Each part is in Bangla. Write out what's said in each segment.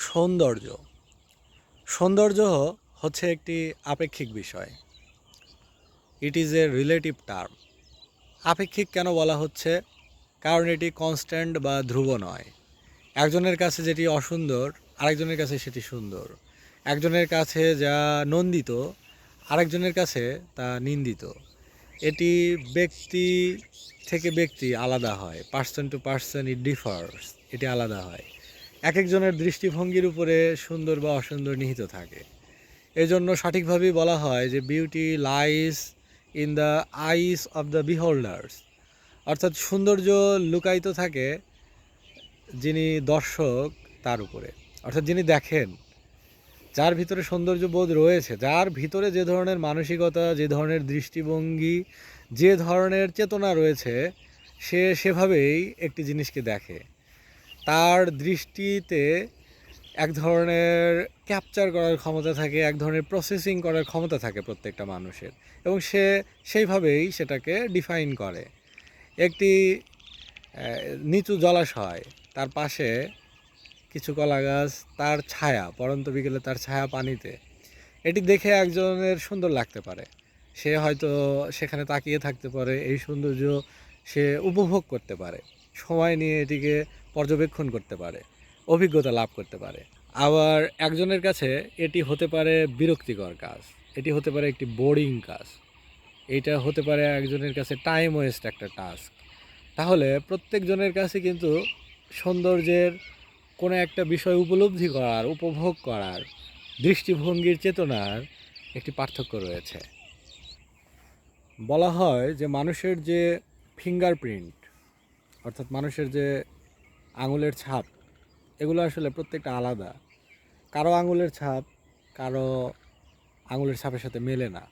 সৌন্দর্য সৌন্দর্য হচ্ছে একটি আপেক্ষিক বিষয়। It is a relative term. আপেক্ষিক কেন বলা হচ্ছে? কারণ এটি কনস্ট্যান্ট বা ধ্রুব নয়। একজনের কাছে যেটি অসুন্দর, আরেকজনের কাছে সেটি সুন্দর। একজনের কাছে যা নন্দিত, আরেকজনের কাছে তা নিন্দিত। এটি ব্যক্তি থেকে ব্যক্তি আলাদা হয়, person to person it differs, এটি আলাদা হয়। এক একজনের দৃষ্টিভঙ্গির উপরে সুন্দর বা অসুন্দর নিহিত থাকে। এজন্য সঠিকভাবেই বলা হয় যে beauty lies in the eyes of the beholders, অর্থাৎ সৌন্দর্য লুকায়িত থাকে যিনি দর্শক তার উপরে, অর্থাৎ যিনি দেখেন, যার ভিতরে সৌন্দর্য বোধ রয়েছে, যার ভিতরে যে ধরনের মানসিকতা, যে ধরনের দৃষ্টিভঙ্গি, যে ধরনের চেতনা রয়েছে, সে সেভাবেই একটি জিনিসকে দেখে। তার দৃষ্টিতে এক ধরনের ক্যাপচার করার ক্ষমতা থাকে, এক ধরনের প্রসেসিং করার ক্ষমতা থাকে প্রত্যেকটা মানুষের, এবং সে সেইভাবেই সেটাকে ডিফাইন করে। একটি নিচু জলাশয়, তার পাশে কিছু কলা গাছ, তার ছায়া, পড়ন্ত বিকেলে তার ছায়া পানিতে, এটি দেখে একজনের সুন্দর লাগতে পারে। সে হয়তো সেখানে তাকিয়ে থাকতে পারে, এই সৌন্দর্য সে উপভোগ করতে পারে, সময় নিয়ে এটিকে পর্যবেক্ষণ করতে পারে, অভিজ্ঞতা লাভ করতে পারে। আবার একজনের কাছে এটি হতে পারে বিরক্তিকর কাজ, এটি হতে পারে একটি বোরিং কাজ, এইটা হতে পারে একজনের কাছে টাইম ওয়েস্ট একটা টাস্ক। তাহলে প্রত্যেকজনের কাছে কিন্তু সৌন্দর্যের কোনো একটা বিষয় উপলব্ধি করার, উপভোগ করার, দৃষ্টিভঙ্গির, চেতনার একটি পার্থক্য রয়েছে। বলা হয় যে মানুষের যে ফিঙ্গারপ্রিন্ট, অর্থাৎ মানুষের যে আঙুলের ছাপ, এগুলো আসলে প্রত্যেকটা আলাদা। কারো আঙুলের ছাপ কারো আঙুলের ছাপের সাথে মেলে না।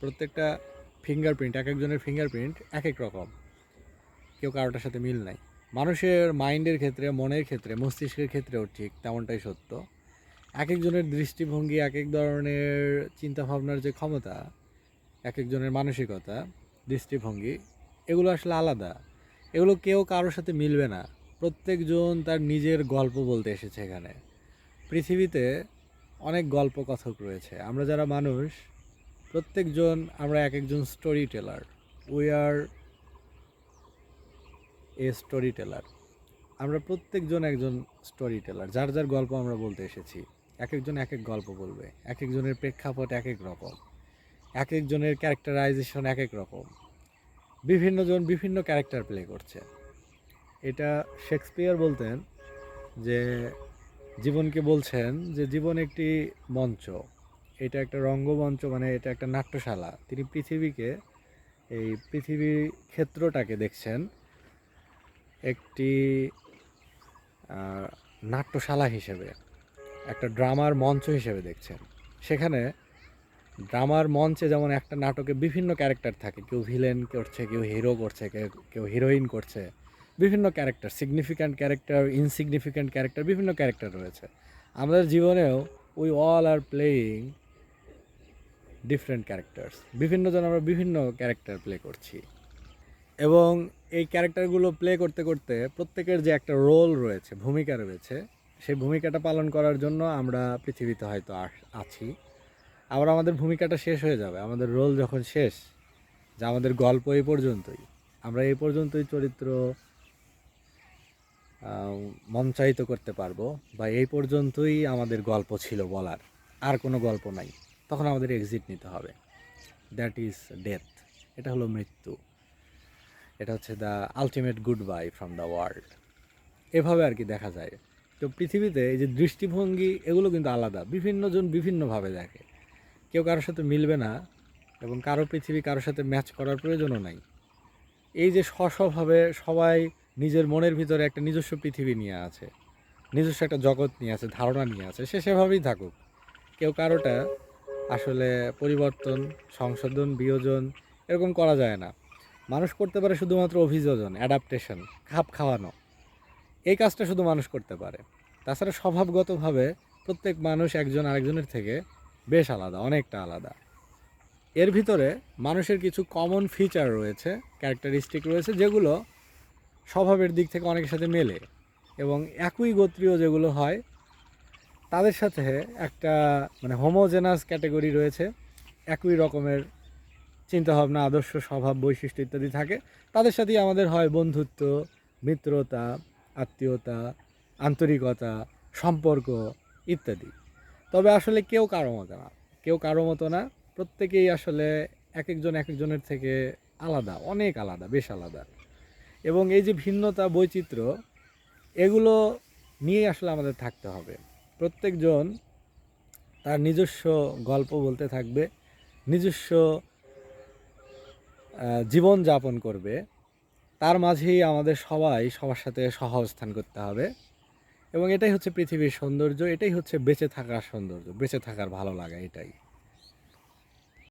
প্রত্যেকটা ফিঙ্গারপ্রিন্ট, এক একজনের ফিঙ্গারপ্রিন্ট এক এক রকম, কেউ কারোটার সাথে মিল নাই। মানুষের মাইন্ডের ক্ষেত্রে, মনের ক্ষেত্রে, মস্তিষ্কের ক্ষেত্রেও ঠিক তেমনটাই সত্য। এক একজনের দৃষ্টিভঙ্গি, এক এক ধরনের চিন্তাভাবনার যে ক্ষমতা, এক একজনের মানসিকতা, দৃষ্টিভঙ্গি, এগুলো আসলে আলাদা। এগুলো কেউ কারোর সাথে মিলবে না। প্রত্যেকজন তার নিজের গল্প বলতে এসেছে এখানে। পৃথিবীতে অনেক গল্প কথক রয়েছে। আমরা যারা মানুষ, প্রত্যেকজন আমরা এক একজন storyteller. We are a storyteller. আমরা প্রত্যেকজন একজন স্টোরি টেলার, যার যার গল্প আমরা বলতে এসেছি। এক একজন এক এক গল্প বলবে, এক একজনের প্রেক্ষাপট এক এক রকম, এক একজনের ক্যারেক্টারাইজেশন এক এক রকম, বিভিন্ন জন বিভিন্ন ক্যারেক্টার প্লে করছে। এটা শেক্সপিয়ার বলতেন যে জীবনকে বলছেন যে জীবন একটি মঞ্চ, এটা একটা রঙ্গমঞ্চ, মানে এটা একটা নাট্যশালা। তিনি পৃথিবীকে, এই পৃথিবী ক্ষেত্রটাকে দেখছেন একটি নাট্যশালা হিসেবে, একটা ড্রামার মঞ্চ হিসেবে দেখছেন। সেখানে ড্রামার মঞ্চে যেমন একটা নাটকে বিভিন্ন ক্যারেক্টার থাকে, কেউ ভিলেন করছে, কেউ হিরো করছে, কেউ হিরোইন করছে, বিভিন্ন character, significant character, insignificant character, বিভিন্ন ক্যারেক্টার রয়েছে। আমাদের জীবনেও we all are playing different characters. বিভিন্ন জন আমরা বিভিন্ন ক্যারেক্টার প্লে করছি, এবং এই ক্যারেক্টারগুলো প্লে করতে করতে প্রত্যেকের যে একটা রোল রয়েছে, ভূমিকা রয়েছে, সেই ভূমিকাটা পালন করার জন্য আমরা পৃথিবীতে হয়তো আছি। আবার আমাদের ভূমিকাটা শেষ হয়ে যাবে, আমাদের রোল যখন শেষ, যে আমাদের গল্প এই পর্যন্তই, আমরা এই পর্যন্তই চরিত্র মঞ্চায়িত করতে পারবো, বা এই পর্যন্তই আমাদের গল্প ছিল বলার, আর কোনো গল্প নাই, তখন আমাদের এক্সিট নিতে হবে। That is death. এটা হলো মৃত্যু। এটা হচ্ছে the ultimate good buy from the world. এভাবে আর কি দেখা যায়। তো পৃথিবীতে এই যে দৃষ্টিভঙ্গি, এগুলো কিন্তু আলাদা, বিভিন্ন জন বিভিন্নভাবে দেখে। কেউ কারোর সাথে মিলবে না, এবং কারো পৃথিবী কারোর সাথে ম্যাচ করার প্রয়োজনও নাই। এই যে স্বভাবে সবাই নিজের মনের ভিতরে একটা নিজস্ব পৃথিবী নিয়ে আছে, নিজস্ব একটা জগৎ নিয়ে আছে, ধারণা নিয়ে আছে, সে সেভাবেই থাকুক। কেউ কারোটা আসলে পরিবর্তন, সংশোধন, বিয়োজন এরকম করা যায় না। মানুষ করতে পারে শুধুমাত্র অভিযোজন, অ্যাডাপ্টেশন, খাপ খাওয়ানো, এই কাজটা শুধু মানুষ করতে পারে। তাছাড়া স্বভাবগতভাবে প্রত্যেক মানুষ একজন আরেকজনের থেকে বেশ আলাদা, অনেকটা আলাদা। এর ভিতরে মানুষের কিছু কমন ফিচার রয়েছে, ক্যারেক্টারিস্টিক রয়েছে, যেগুলো স্বভাবের দিক থেকে অনেকের সাথে মেলে, এবং একই গোত্রীয় যেগুলো হয় তাদের সাথে একটা মানে হোমোজেনাস ক্যাটাগরি রয়েছে, একই রকমের চিন্তাভাবনা, আদর্শ, স্বভাব, বৈশিষ্ট্য ইত্যাদি থাকে। তাদের সাথেই আমাদের হয় বন্ধুত্ব, মিত্রতা, আত্মীয়তা, আন্তরিকতা, সম্পর্ক ইত্যাদি। তবে আসলে কেউ কারো মতো না, কেউ কারো মতো না। প্রত্যেকেই আসলে এক একজন এক একজনের থেকে আলাদা, অনেক আলাদা, বেশ আলাদা। এবং এই যে ভিন্নতা, বৈচিত্র্য, এগুলো নিয়েই আসলে আমাদের থাকতে হবে। প্রত্যেকজন তার নিজস্ব গল্প বলতে থাকবে, নিজস্ব জীবন যাপন করবে। তার মাঝেই আমাদের সবার সাথে সহাবস্থান করতে হবে। এবং এটাই হচ্ছে পৃথিবীর সৌন্দর্য, এটাই হচ্ছে বেঁচে থাকার সৌন্দর্য, বেঁচে থাকার ভালো লাগা, এটাই।